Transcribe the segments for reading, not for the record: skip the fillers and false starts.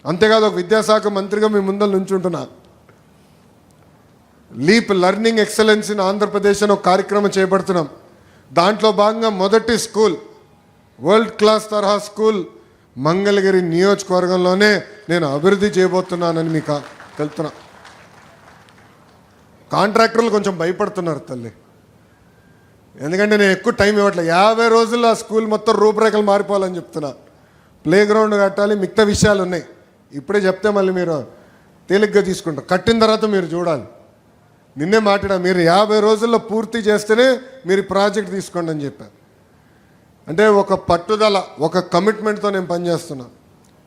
అంతేకాదు ఒక విద్యాశాఖ మంత్రిగా మీ ముందర నుంచుంటున్నా. LEAP learning excellence in Andhra Pradesh అని ఒక కార్యక్రమం చేపడుతున్నాం. దాంట్లో భాగంగా మొదటి స్కూల్, వరల్డ్ క్లాస్ తరహా స్కూల్ మంగళగిరి నియోజకవర్గంలోనే నేను అభివృద్ధి చేయబోతున్నానని మీకు తెలుపుతున్నా. కాంట్రాక్టర్లు కొంచెం భయపడుతున్నారు తల్లి, ఎందుకంటే నేను ఎక్కువ టైం ఇవ్వట్లేదు. 50 రోజుల్లో ఆ స్కూల్ మొత్తం రూపురేఖలు మారిపోవాలని చెప్తున్నా. ప్లే గ్రౌండ్ కట్టాలి, మిగతా విషయాలు ఉన్నాయి. ఇప్పుడే చెప్తే మళ్ళీ మీరు తేలిగ్గా తీసుకుంటారు. కట్టిన తర్వాత మీరు చూడాలి. నిన్నే మాట్లాడా, మీరు 50 రోజుల్లో పూర్తి చేస్తేనే మీరు ప్రాజెక్ట్ తీసుకోండి అని చెప్పారు. అంటే ఒక పట్టుదల, ఒక కమిట్మెంట్తో నేను పనిచేస్తున్నాను.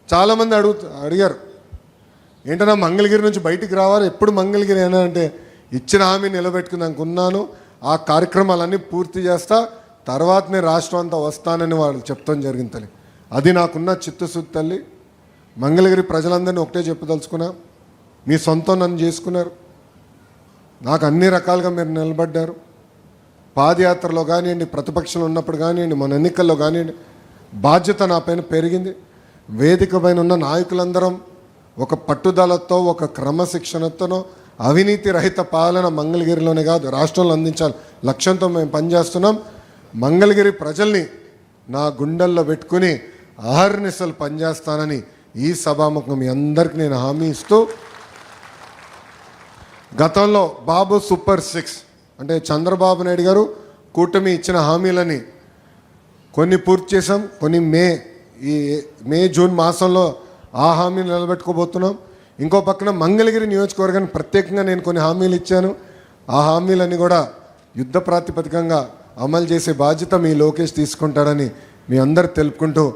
చాలామంది అడిగారు ఏంటన్నా మంగళగిరి నుంచి బయటికి రావాలి, ఎప్పుడు మంగళగిరి అయినా అంటే ఇచ్చిన హామీ నిలబెట్టుకున్నాక ఉన్నాను. ఆ కార్యక్రమాలన్నీ పూర్తి చేస్తా, తర్వాత నేను రాష్ట్రం అంతా వస్తానని వాళ్ళు చెప్తాం జరిగింది తల్లి. అది నాకున్న చిత్తశుద్ధి తల్లి. మంగళగిరి ప్రజలందరినీ ఒకటే చెప్పదలుచుకున్నా, మీ సొంతం నన్ను చేసుకున్నారు. నాకు అన్ని రకాలుగా మీరు నిలబడ్డారు. పాదయాత్రలో కానివ్వండి, ప్రతిపక్షంలో ఉన్నప్పుడు కానివ్వండి, మన ఎన్నికల్లో కానివ్వండి, బాధ్యత నా పైన పెరిగింది. వేదిక పైన ఉన్న నాయకులందరం ఒక పట్టుదలతో, ఒక క్రమశిక్షణతోనో, అవినీతి రహిత పాలన మంగళగిరిలోనే కాదు రాష్ట్రంలో అందించాలి లక్ష్యంతో మేము పనిచేస్తున్నాం. మంగళగిరి ప్రజల్ని నా గుండెల్లో పెట్టుకుని అహర్నిశలు పనిచేస్తానని ఈ సభాముఖం మీ అందరికీ నేను హామీ ఇస్తూ, గతంలో బాబు సూపర్ 6 అంటే చంద్రబాబు నాయుడు గారు కూటమి ఇచ్చిన హామీలని కొన్ని పూర్తి చేసాం, కొన్ని మే జూన్ మాసంలో ఆ హామీని నిలబెట్టుకోబోతున్నాం. ఇంకో పక్కన మంగళగిరి నియోజకవర్గానికి ప్రత్యేకంగా నేను కొన్ని హామీలు ఇచ్చాను. ఆ హామీలన్నీ కూడా యుద్ధ ప్రాతిపదికంగా అమలు చేసే బాధ్యత మీ లోకేష్ తీసుకుంటాడని మీ అందరు తెలుపుకుంటూ